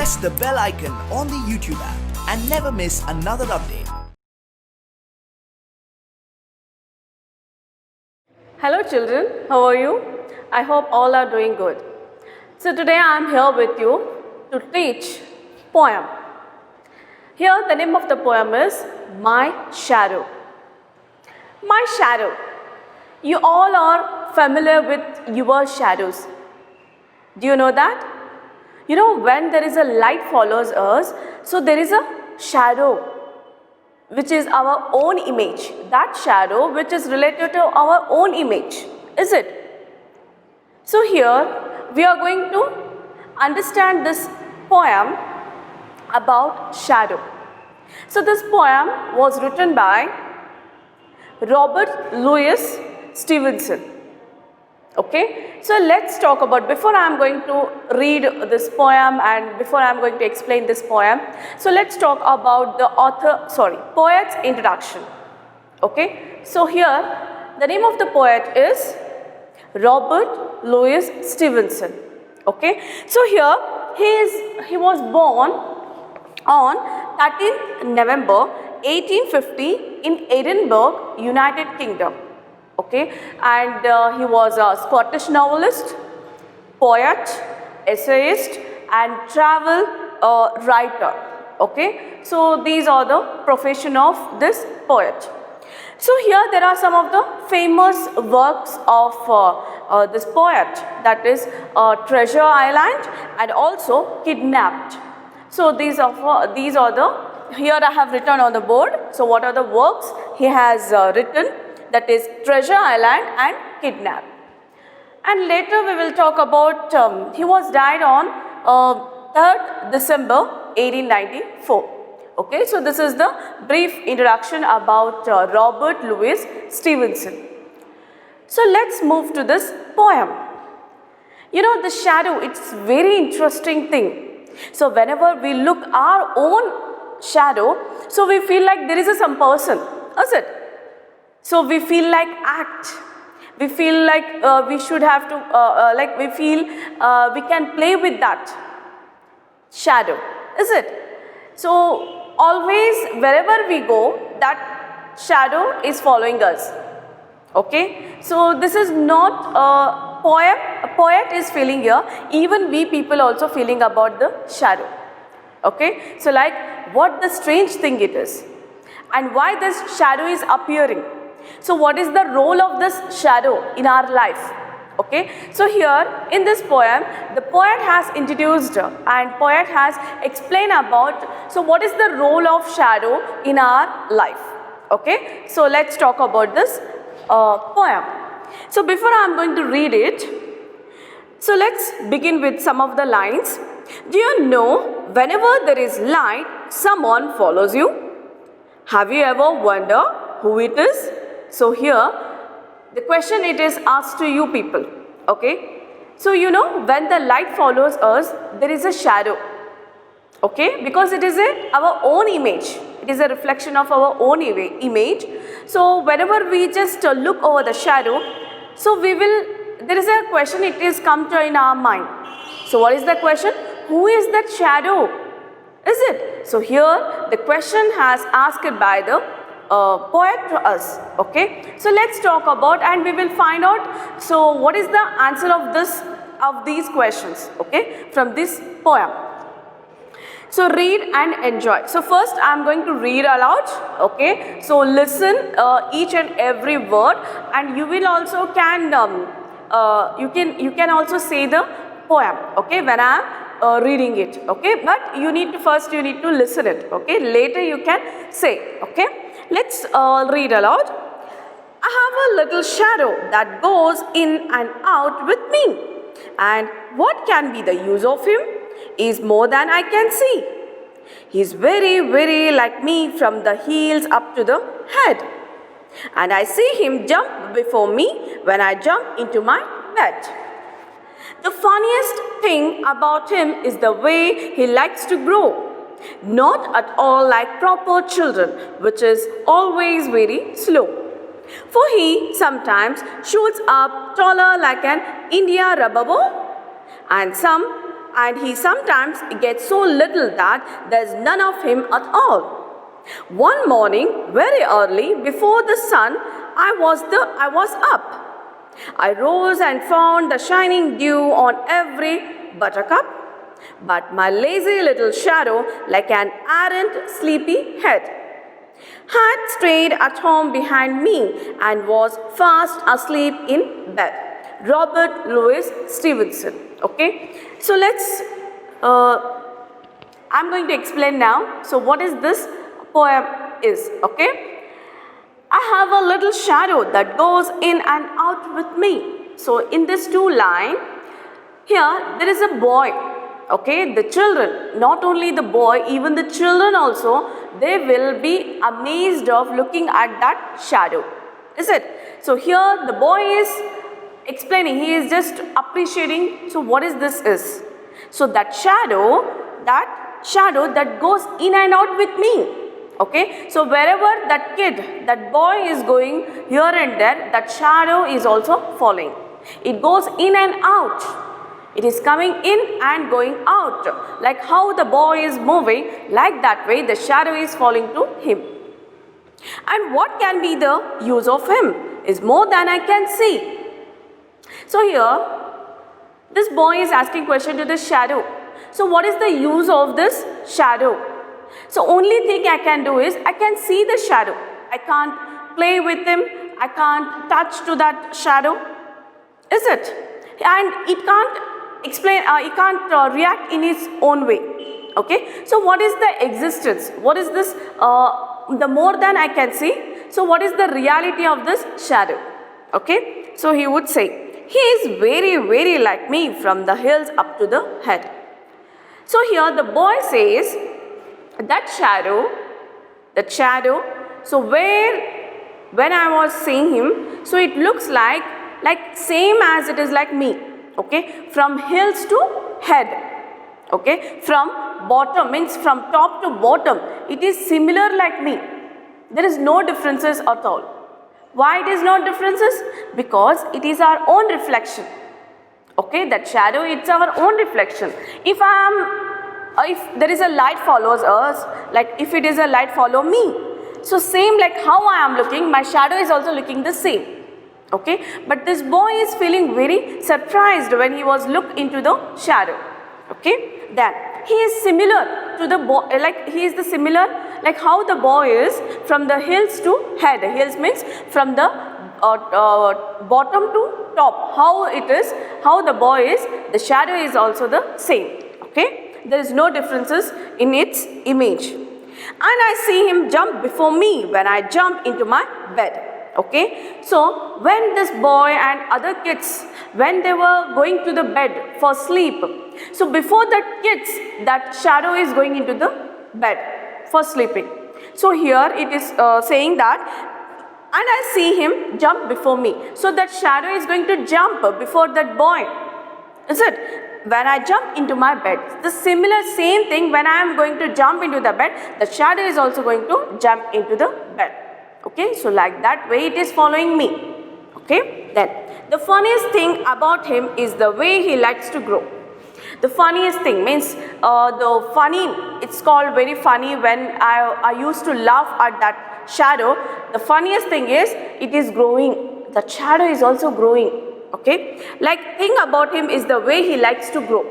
press the bell icon on the YouTube app and never miss another update. Hello children, how are you? I hope all are doing good. So today I am here with you to teach poem. Here the name of the poem is My Shadow. My shadow. You all are familiar with your shadows. Do you know that? You know, when there is a light follows us, so there is a shadow which is our own image. That shadow which is related to our own image, is it? So here we are going to understand this poem about shadow. So this poem was written by Robert Louis Stevenson. Okay, so let's talk about, before I am going to read this poem and before I am going to explain this poem, so let's talk about the poet's introduction. Okay, so here the name of the poet is Robert Louis Stevenson. Okay, so here he was born on 13th November 1850 in Edinburgh, United Kingdom. Okay, and he was a Scottish novelist, poet, essayist and travel writer. Okay, so these are the profession of this poet. So here there are some of the famous works of this poet, that is Treasure Island and also Kidnapped. So these are the, here I have written on the board. So what are the works he has written? That is Treasure Island and Kidnapped. And later we will talk about, he was died on 3rd December 1894. Okay, so this is the brief introduction about Robert Louis Stevenson. So let's move to this poem. You know, the shadow, it's very interesting thing. So whenever we look our own shadow, so we feel like there is some person, is it? So we feel like act, we feel like we should have to, we feel we can play with that shadow, is it? So always wherever we go, that shadow is following us. Okay, so this is not a poem, a poet is feeling here, even we people also feeling about the shadow. Okay, so like what the strange thing it is and why this shadow is appearing. So what is the role of this shadow in our life? Okay, so here in this poem, the poet has introduced and poet has explained about, so what is the role of shadow in our life? Okay, so let's talk about this poem. So before I am going to read it, so let's begin with some of the lines. Do you know, whenever there is light, someone follows you? Have you ever wondered who it is? So here, the question it is asked to you people, okay? So you know, when the light follows us, there is a shadow, okay? Because it is our own image. It is a reflection of our own image. So whenever we just look over the shadow, so there is a question it is come to in our mind. So what is the question? Who is that shadow? Is it? So here, the question has asked by the poet to us. Okay, so let's talk about and we will find out, so what is the answer of these questions, okay, from this poem. So read and enjoy. So first I am going to read aloud, okay, so listen each and every word, and you will also you can also say the poem, okay, when I am reading it, okay, but you need to listen it, okay, later you can say, okay. Let's read aloud. I have a little shadow that goes in and out with me, and what can be the use of him is more than I can see. He is very, very like me from the heels up to the head, and I see him jump before me when I jump into my bed. The funniest thing about him is the way he likes to grow. Not at all like proper children, which is always very slow. For he sometimes shoots up taller like an India rubber ball, and and he sometimes gets so little that there's none of him at all. One morning, very early, before the sun, I was up. I rose and found the shining dew on every buttercup, but my lazy little shadow, like an errant sleepy head, had stayed at home behind me and was fast asleep in bed. Robert Louis Stevenson. Okay, so I'm going to explain now. So what is this poem is? Okay, I have a little shadow that goes in and out with me. So in this two line, here there is a boy. Okay, the children, not only the boy, even the children also, they will be amazed of looking at that shadow. Is it? So here the boy is explaining, he is just appreciating, so what is this is? So that shadow that goes in and out with me. Okay, so wherever that kid, that boy is going here and there, that shadow is also following. It goes in and out. It is coming in and going out. Like how the boy is moving, like that way the shadow is falling to him. And what can be the use of him is more than I can see. So here, this boy is asking question to the shadow. So what is the use of this shadow? So only thing I can do is, I can see the shadow. I can't play with him. I can't touch to that shadow. Is it? And it can't explain, it can't react in its own way. Okay. So what is the existence? What is this, the more than I can see? So what is the reality of this shadow? Okay. So he would say, he is very, very like me from the hills up to the head. So here the boy says, that shadow, so when I was seeing him, so it looks like same as it is like me. Okay, from hills to head. Okay, from bottom means from top to bottom, it is similar like me. There is no differences at all. Why it is no differences? Because it is our own reflection. Okay, that shadow, it's our own reflection. If there is a light follows us, like if it is a light follow me, so same like how I am looking, my shadow is also looking the same. Okay, but this boy is feeling very surprised when he was look into the shadow. Okay, then he is similar to the boy, like he is the similar like how the boy is from the hills to head. Hills means from the bottom to top. How it is, how the boy is, the shadow is also the same. Okay, there is no differences in its image. And I see him jump before me when I jump into my bed. Okay, so when this boy and other kids, when they were going to the bed for sleep, so before that kids, that shadow is going into the bed for sleeping. So here it is saying that, and I see him jump before me. So that shadow is going to jump before that boy. Is it? When I jump into my bed, the same thing when I am going to jump into the bed, the shadow is also going to jump into the bed. Okay, so like that way it is following me. Okay, then the funniest thing about him is the way he likes to grow. The funniest thing means it's called very funny when I used to laugh at that shadow. The funniest thing is it is growing. The shadow is also growing. Okay, like thing about him is the way he likes to grow.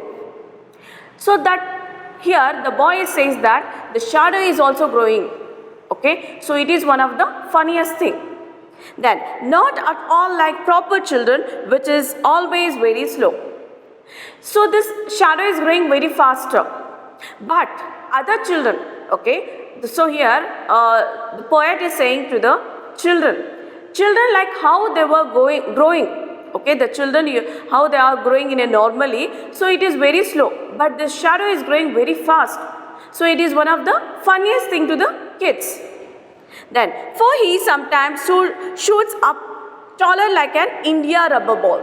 So that here the boy says that the shadow is also growing. Okay, so it is one of the funniest thing. Then, not at all like proper children, which is always very slow. So this shadow is growing very faster. But other children, okay, so here the poet is saying to the children like how they were growing. Okay, the children, how they are growing in a normally, so it is very slow. But the shadow is growing very fast. So it is one of the funniest thing to the kids. Then, for he sometimes shoots up taller like an India rubber ball.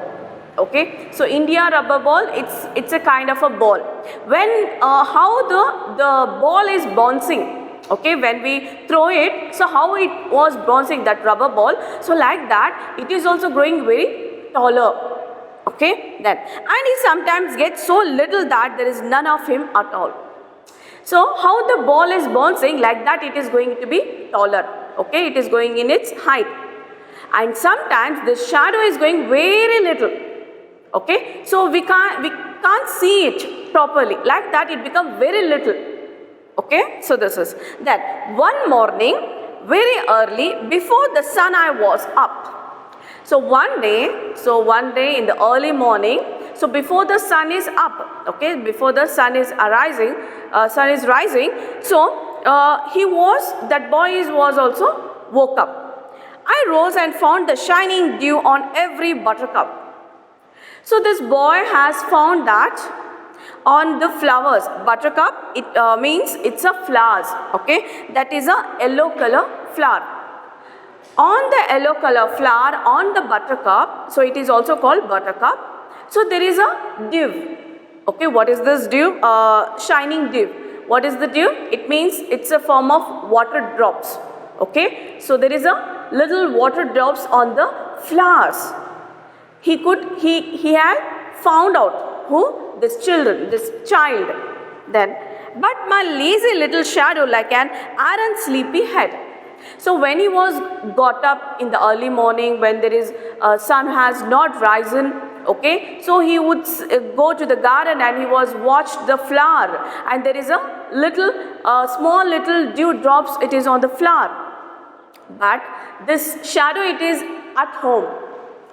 Okay, so India rubber ball, it's a kind of a ball. When how the ball is bouncing, okay, when we throw it, so how it was bouncing, that rubber ball, so like that it is also growing very taller. Okay, then, and he sometimes gets so little that there is none of him at all. So how the ball is bouncing, like that it is going to be taller. Okay, it is going in its height, and sometimes the shadow is going very little. Okay, so we can't see it properly, like that it becomes very little. Okay, so this is that. One morning very early, before the sun was up. So one day in the early morning, so before the sun is up, okay, before the sun is rising, so that boy was also woke up. I rose and found the shining dew on every buttercup. So this boy has found that on the flowers. Buttercup, it means it's a flowers, okay, that is a yellow color flower. On the yellow color flower, on the buttercup, so it is also called buttercup, so there is a dew. Okay, what is this dew? Shining dew. What is the dew? It means it's a form of water drops. Okay, so there is a little water drops on the flowers. He had found out who? This child. Then, but my lazy little shadow like an errant sleepy head. So when he was got up in the early morning, when there is sun has not risen, okay, so he would go to the garden and he was watched the flower, and there is a little small little dew drops, it is on the flower. But this shadow, it is at home,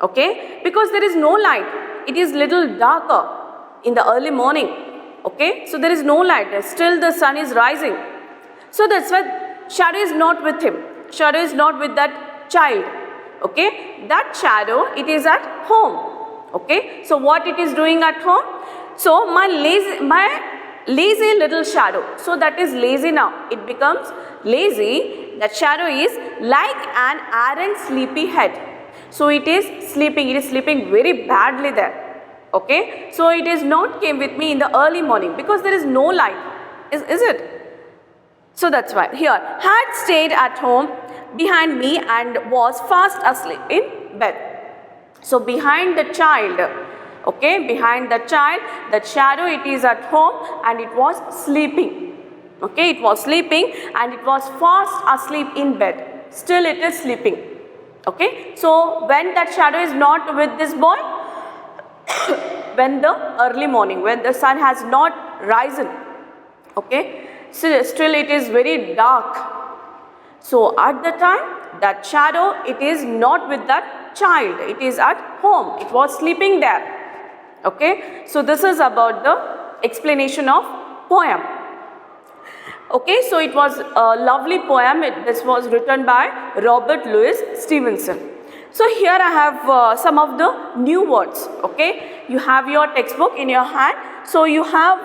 okay, because there is no light, it is little darker in the early morning, okay, so there is no light, still the sun is rising. So that's why shadow is not with him, shadow is not with that child, okay, that shadow, it is at home, okay. So what it is doing at home? So my lazy little shadow, so that is lazy now, it becomes lazy, that shadow is like an errant sleepy head. So it is sleeping very badly there, okay. So it is not came with me in the early morning because there is no light, is it? So that's why here, had stayed at home behind me and was fast asleep in bed. So behind the child, okay, behind the child, that shadow, it is at home and it was sleeping. Okay, it was sleeping and it was fast asleep in bed. Still it is sleeping. Okay, so when that shadow is not with this boy, when the early morning, when the sun has not risen, okay, still it is very dark. So at the time, that shadow, it is not with that child, it is at home, it was sleeping there. Okay, so this is about the explanation of poem. Okay, so it was a lovely poem. This was written by Robert Louis Stevenson. So here I have some of the new words. Okay, you have your textbook in your hand. So you have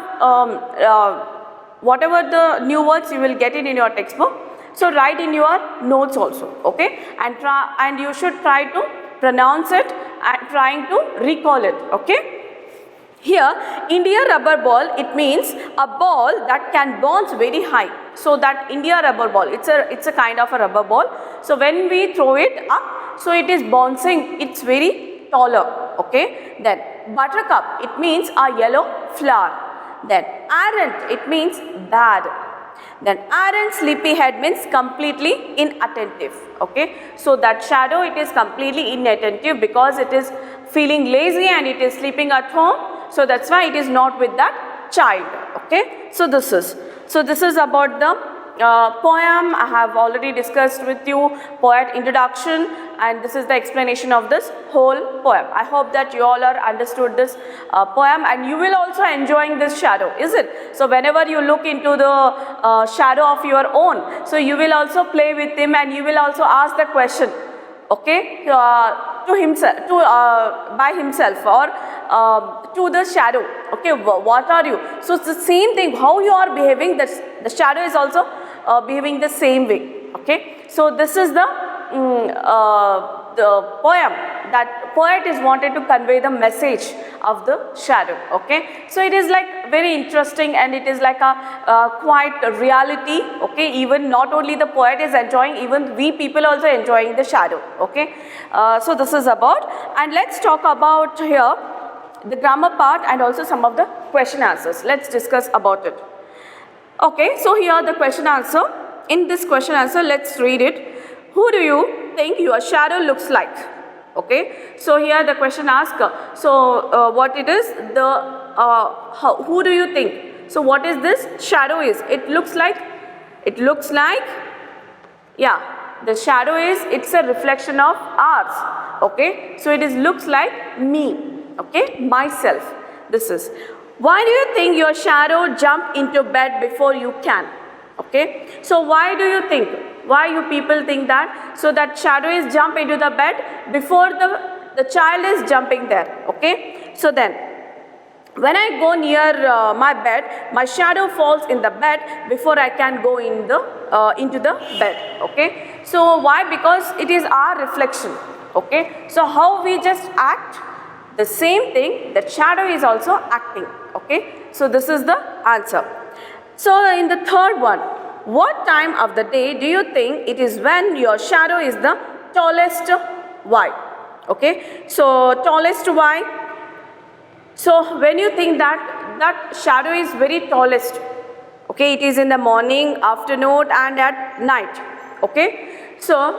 whatever the new words you will get it in your textbook. So write in your notes also. Okay, and you should try to pronounce it and trying to recall it. Okay. Here, India rubber ball, it means a ball that can bounce very high. So that India rubber ball, it's a kind of a rubber ball. So when we throw it up, so it is bouncing, it's very taller. Okay. Then buttercup, it means a yellow flower. Then errant, it means bad. Then errant sleepy head means completely inattentive. Okay. So that shadow, it is completely inattentive because it is feeling lazy and it is sleeping at home. So that's why it is not with that child. Okay. So this is about the poem. I have already discussed with you poet introduction, and this is the explanation of this whole poem. I hope that you all are understood this poem, and you will also enjoying this shadow, is it? So whenever you look into the shadow of your own, so you will also play with him and you will also ask the question, okay, to himself, by himself, or to the shadow. Okay, what are you? So it's the same thing, how you are behaving, the shadow is also behaving the same way. Okay, so this is the poem that poet is wanted to convey the message of the shadow. Okay, so it is like very interesting and it is like a quite a reality. Okay, even not only the poet is enjoying, even we people also enjoying the shadow. Okay, so this is about, and let's talk about here the grammar part and also some of the question answers. Let's discuss about it. Okay, so here the question answer. In this question answer, let's read it. Who do you think your shadow looks like? Okay, so here the question asks, what it is, who do you think? So what is this shadow is? It looks like, yeah, the shadow is, it's a reflection of ours. Okay, so it is looks like me, okay, myself. This is. Why do you think your shadow jump into bed before you can? Okay, so why do you think, why you people think that? So that shadow is jump into the bed before the child is jumping there. Okay, so then when I go near my bed, my shadow falls in the bed before I can go in the into the bed. Okay, so why? Because it is our reflection. Okay, so how we just act, the same thing that shadow is also acting. Okay, so this is the answer. So in the third one, what time of the day do you think it is when your shadow is the tallest? Why? Okay, so tallest why? So when you think that shadow is very tallest, okay, it is in the morning, afternoon and at night. Okay, so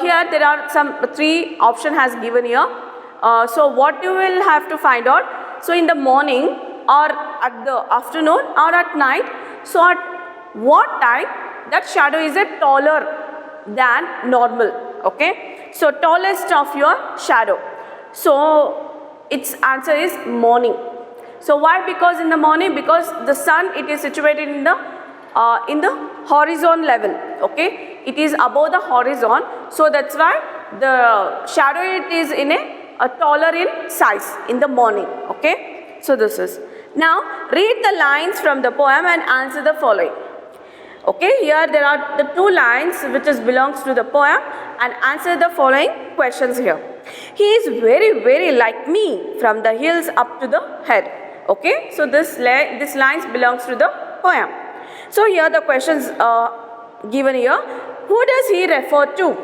here there are some 3 option has given here. So what you will have to find out, so in the morning or at the afternoon or at night, so at what time that shadow is taller than normal. Okay, so tallest of your shadow, so its answer is morning. So why? Because in the morning, because the sun, it is situated in the horizon level. Okay, it is above the horizon, so that's why the shadow it is in a taller in size in the morning. Okay, so this is. Now read the lines from the poem and answer the following. Okay, here there are the 2 lines which is belongs to the poem, and answer the following questions here. He is very, very like me from the heels up to the head. Okay, so this lines belongs to the poem. So here the questions given here. Who does he refer to?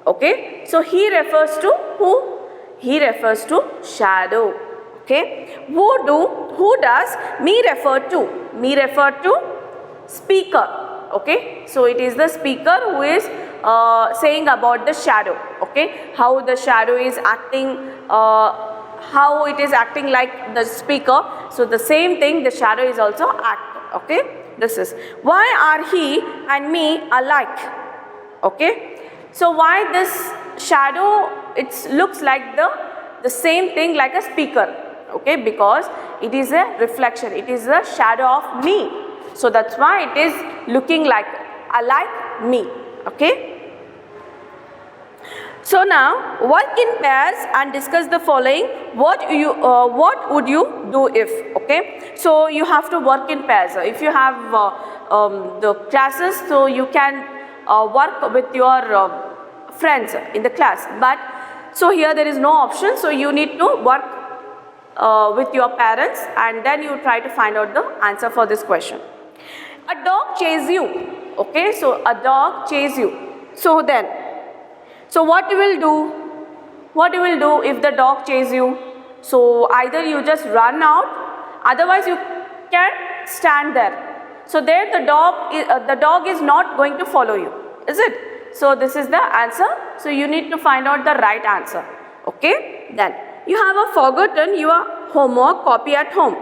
Okay, so he refers to who? He refers to shadow. Okay, who does me refer to? Me refer to speaker. Okay, so it is the speaker who is saying about the shadow. Okay, how the shadow is acting, how it is acting like the speaker. So the same thing, the shadow is also act. Okay, this is. Why are he and me alike? Okay, so why this shadow, it looks like the same thing like a speaker. Okay, because it is a reflection, it is a shadow of me, so that's why it is looking like me. Okay, so now work in pairs and discuss the following. What would you do if? Okay, so you have to work in pairs. If you have the classes, so you can work with your friends in the class, but so here there is no option, so you need to work with your parents, and then you try to find out the answer for this question. A dog chases you. Okay, so a dog chases you. So then, so what you will do? What you will do if the dog chases you? So either you just run out, otherwise you can stand there. So there the dog is not going to follow you, is it? So this is the answer. So you need to find out the right answer. Okay, then you have forgotten your homework copy at home.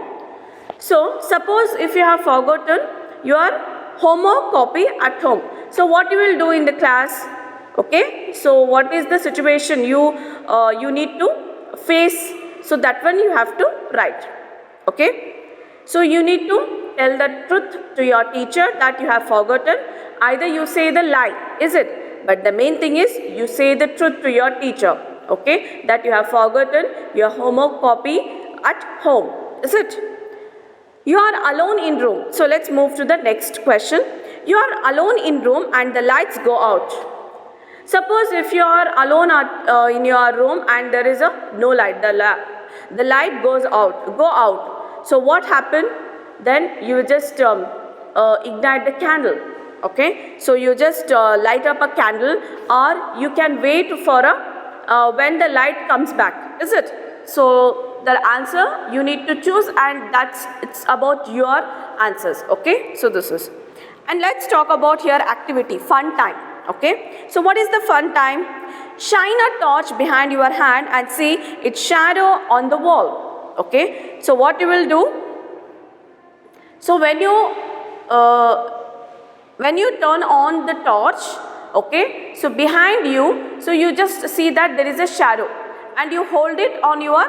So suppose if you have forgotten your homework copy at home, so what you will do in the class? Okay, so what is the situation you need to face? So that one you have to write. Okay, so you need to tell the truth to your teacher that you have forgotten. Either you say the lie, is it? But the main thing is you say the truth to your teacher. Okay, that you have forgotten your homework copy at home, is it? You are alone in room. So let's move to the next question. You are alone in room and the lights go out. Suppose if you are alone in your room and there is no light, the light goes out, go out. So what happened? Then you just ignite the candle. Okay, so you just light up a candle, or you can wait for when the light comes back, is it? So the answer you need to choose, and it's about your answers. Okay, so this is, and let's talk about here activity, fun time. Okay, so what is the fun time? Shine a torch behind your hand and see its shadow on the wall. Okay, so what you will do? So when you turn on the torch, okay, so behind you, so you just see that there is a shadow, and you hold it on your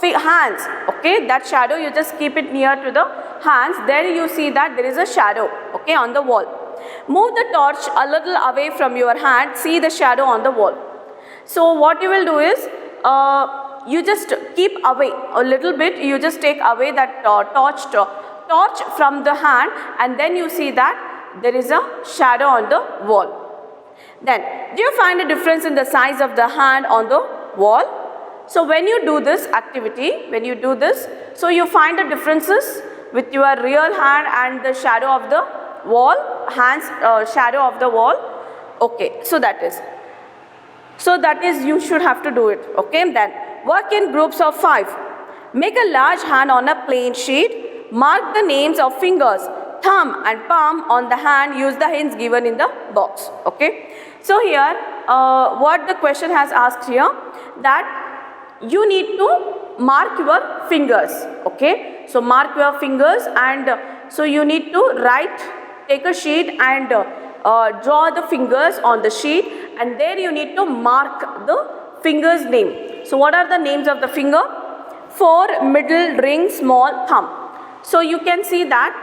hands. Okay, that shadow you just keep it near to the hands. There you see that there is a shadow, okay, on the wall. Move the torch a little away from your hand, see the shadow on the wall. So what you will do is, you just keep away a little bit, you just take away that torch from the hand, and then you see that there is a shadow on the wall. Then, do you find a difference in the size of the hand on the wall? So when you do this activity, so you find the differences with your real hand and the shadow of the wall, shadow of the wall. Okay, so that is you should have to do it. Okay, then work in groups of 5. Make a large hand on a plain sheet. Mark the names of fingers, thumb and palm on the hand. Use the hints given in the box. Okay, so here what the question has asked here, that you need to mark your fingers. Okay, so mark your fingers, and so you need to take a sheet and draw the fingers on the sheet, and there you need to mark the finger's name. So what are the names of the finger? 4, middle, ring, small, thumb. So you can see that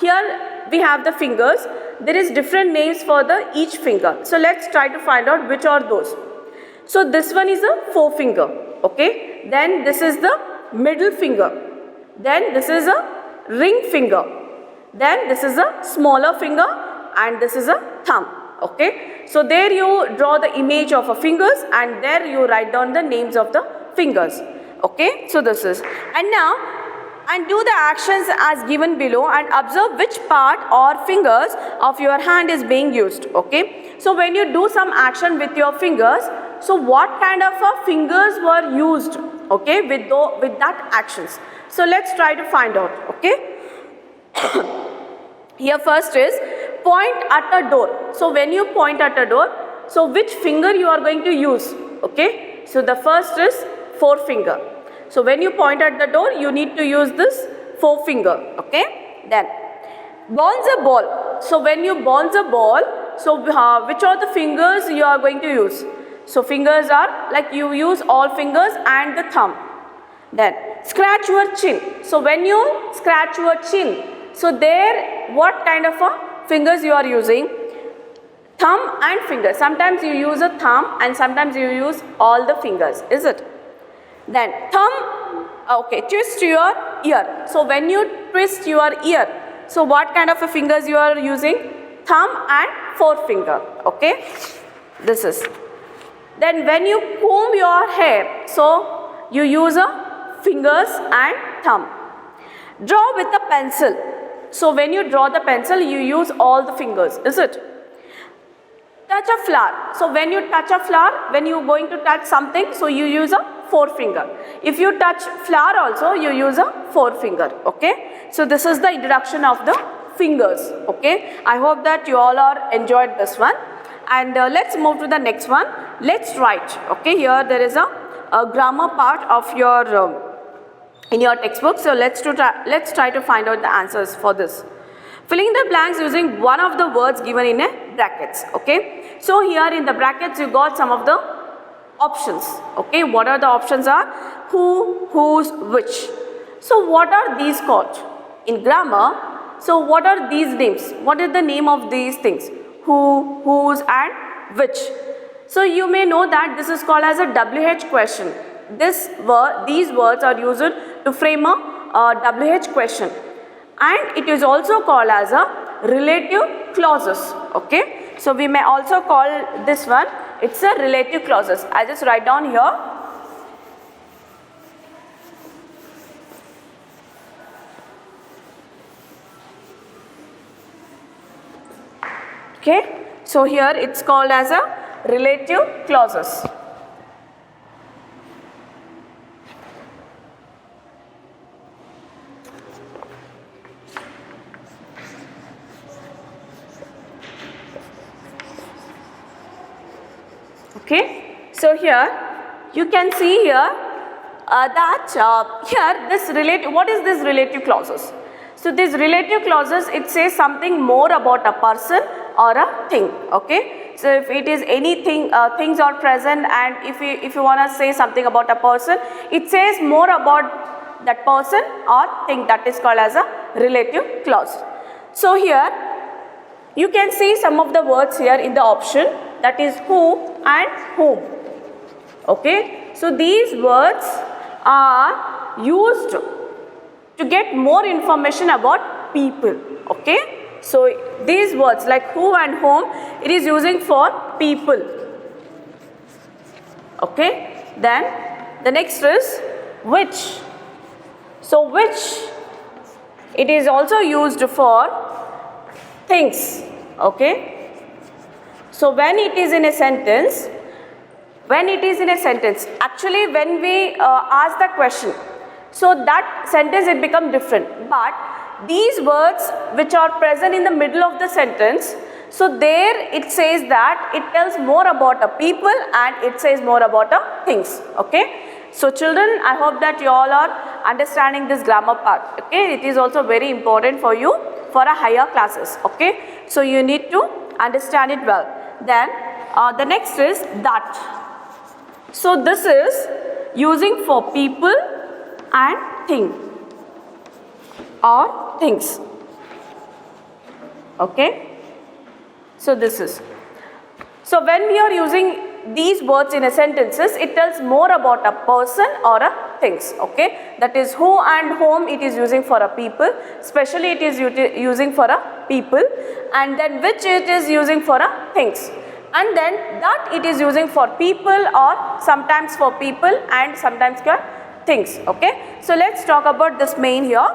here we have the fingers. There is different names for each finger. So let's try to find out which are those. So this one is a forefinger. Okay, then this is the middle finger, then this is a ring finger, then this is a smaller finger, and this is a thumb. Okay, so there you draw the image of a fingers, and there you write down the names of the fingers. Okay, so this is, and now do the actions as given below and observe which part or fingers of your hand is being used. Okay, so when you do some action with your fingers, so what kind of fingers were used, okay, with that actions? So let's try to find out. Okay, here first is point at a door. So when you point at a door, so which finger you are going to use? Okay, so the first is forefinger. So when you point at the door, you need to use this forefinger. Okay, then bounce a ball. So when you bounce a ball, so which are the fingers you are going to use? So fingers are like you use all fingers and the thumb. Then scratch your chin. So when you scratch your chin, so there what kind of fingers you are using? Thumb and finger. Sometimes you use a thumb and sometimes you use all the fingers, is it? Then thumb, okay, twist your ear. So when you twist your ear, so what kind of fingers you are using? Thumb and forefinger. Okay, this is. Then when you comb your hair, so you use fingers and thumb. Draw with a pencil. So when you draw the pencil, you use all the fingers, is it? Touch a flower. So when you touch a flower, when you are going to touch something, so you use a forefinger. If you touch flower also, you use a forefinger. Okay, so this is the introduction of the fingers. Okay, I hope that you all are enjoyed this one. And let's move to the next one. Let's write. Okay, here there is a grammar part of your in your textbook. So let's try to find out the answers for this. Filling the blanks using one of the words given in a brackets. Okay, so here in the brackets you got some of the options. Okay, what are the options are? Who, whose, which. So what are these called in grammar? So what are these names? What is the name of these things? Who, whose and which. So you may know that this is called as a WH question. These words are used to frame a WH question, and it is also called as a relative clauses. Okay, so we may also call this one, it's a relative clauses. I just write down here. Okay, so here it's called as a relative clauses. Okay, so here you can see here that here this relative, what is this relative clauses? So this relative clauses, it says something more about a person or a thing. Okay, so if it is anything, things are present, and if you want to say something about a person, it says more about that person or thing, that is called as a relative clause. So here you can see some of the words here in the option, that is who and whom. Okay, so these words are used to get more information about people. Okay, so these words like who and whom, it is using for people. Okay, then the next is which. So which, it is also used for things. Okay, so when it is in a sentence, actually when we ask the question, so that sentence it becomes different, but these words which are present in the middle of the sentence, so there it says that it tells more about a people and it says more about a things. Okay, so children, I hope that you all are understanding this grammar part. Okay, it is also very important for you for a higher classes. Okay, so you need to understand it well. Then the next is that. So this is using for people and thing or things. Okay, so this is. So when we are using these words in a sentences, it tells more about a person or a things. Okay, that is who and whom, it is using for a people, especially it is using for a people, and then which it is using for a things, and then that it is using for people or sometimes for people and sometimes for things. Okay, so let's talk about this main here.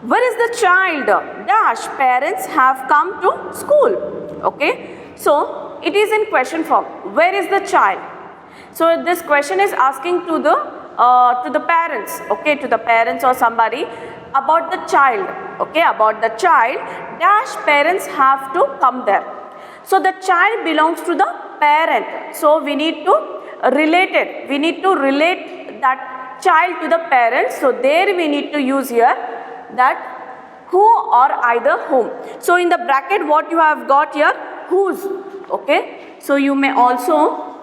Where is the child? Dash parents have come to school. Okay, so it is in question form. Where is the child? So this question is asking to the parents. Okay, to the parents or somebody about the child. Okay, about the child. Dash parents have to come there. So the child belongs to the parent. So we need to relate it. We need to relate that child to the parent. So there we need to use here that who or either whom. So in the bracket what you have got here, whose. Okay, so you may also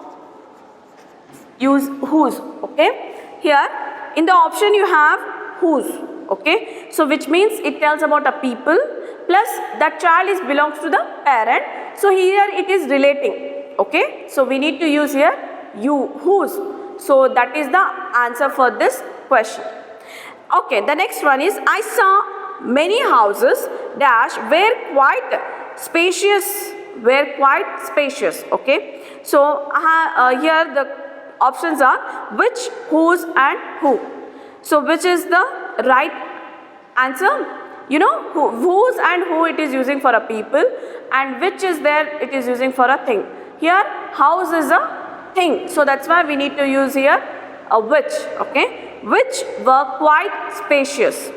use whose. Okay, here in the option you have whose. Okay, so which means it tells about a people plus that child is belongs to the parent. So here it is relating. Okay, so we need to use here you, whose. So that is the answer for this question. Okay, the next one is I saw many houses dash were quite spacious. Okay, so here the options are which, whose and who. So which is the right answer? You know, whose and who it is using for a people, and which is there it is using for a thing. Here house is a thing, so that's why we need to use here a which. Okay, which were quite spacious.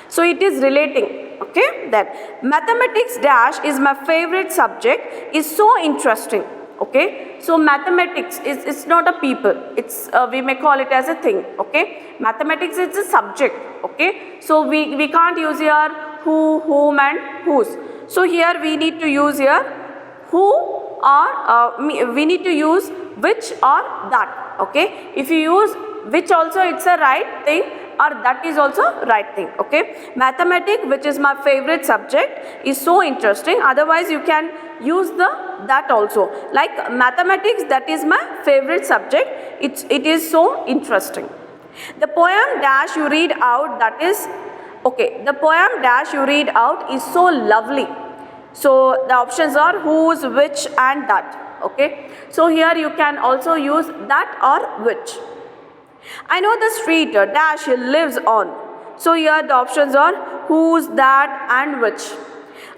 So it is relating. Okay, that mathematics dash is my favorite subject, is so interesting. Okay, so mathematics is not a people, it's we may call it as a thing. Okay, mathematics is a subject. Okay, so we can't use here who, whom and whose. So here we need to use here who or we need to use which or that. Okay, if you use which also it's a right thing, or that is also right thing. Okay, mathematics, which is my favorite subject, is so interesting. Otherwise you can use the that also, like mathematics, that is my favorite subject, it is so interesting. The poem dash you read out, that is okay, the poem dash you read out is so lovely. So the options are whose, which and that. Okay, so here you can also use that or which. I know the street dash he lives on. So here the options are whose, that and which.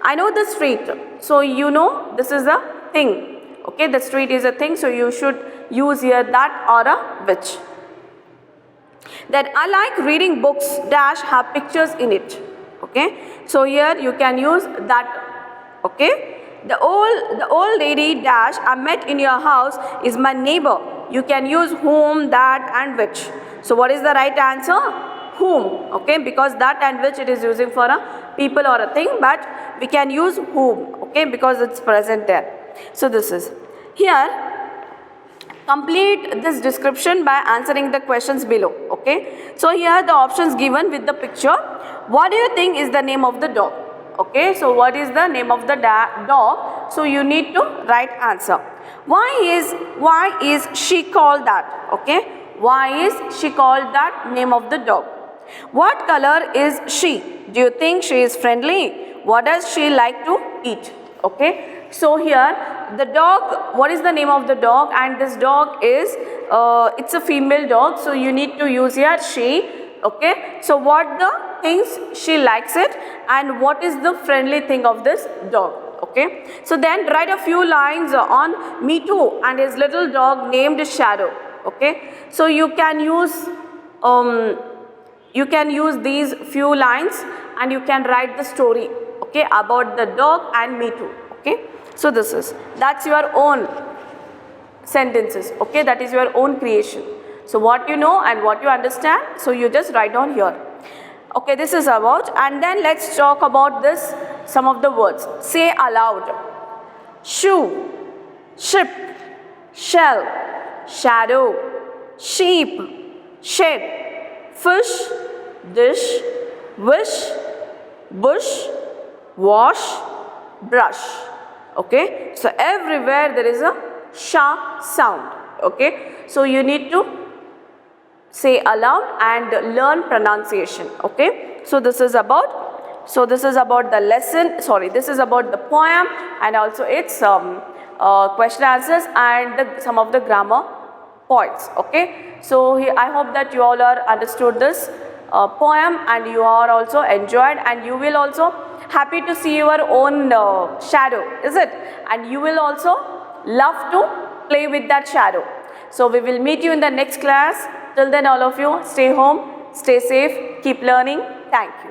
I know the street. So you know this is a thing. Okay, the street is a thing, so you should use here that or a which. Then I like reading books dash have pictures in it. Okay, so here you can use that. Okay, The old lady dash I met in your house is my neighbor. You can use whom, that and which. So what is the right answer? Whom. Okay, because that and which it is using for a people or a thing, but we can use whom. Okay, because it's present there. So this is here. Complete this description by answering the questions below. Okay, so here the options given with the picture. What do you think is the name of the dog? Okay, so what is the name of the dog? So you need to write answer. Why is she called that? Okay, why is she called that? Name of the dog. What color is she? Do you think she is friendly? What does she like to eat? Okay, so here the dog, what is the name of the dog? And this dog is it's a female dog, so you need to use here she. Okay, so what the things she likes it, and what is the friendly thing of this dog? Okay, so then write a few lines on Me Too and his little dog named Shadow. Okay, so you can use these few lines and you can write the story, okay, about the dog and Me Too. Okay, so that's your own sentences. Okay, that is your own creation. So what you know and what you understand, so you just write down here. Okay, this is about, and then let's talk about this, some of the words. Say aloud. Shoe, ship, shell, shadow, sheep, shed, fish, dish, wish, bush, wash, brush. Okay, so everywhere there is a sha sound. Okay, so you need to say aloud and learn pronunciation. Okay, so this is about the lesson, sorry, this is about the poem and also its question answers and some of the grammar points. Okay, so I hope that you all are understood this poem and you are also enjoyed, and you will also happy to see your own shadow, is it? And you will also love to play with that shadow. So we will meet you in the next class. Till then, all of you stay home, stay safe, keep learning. Thank you.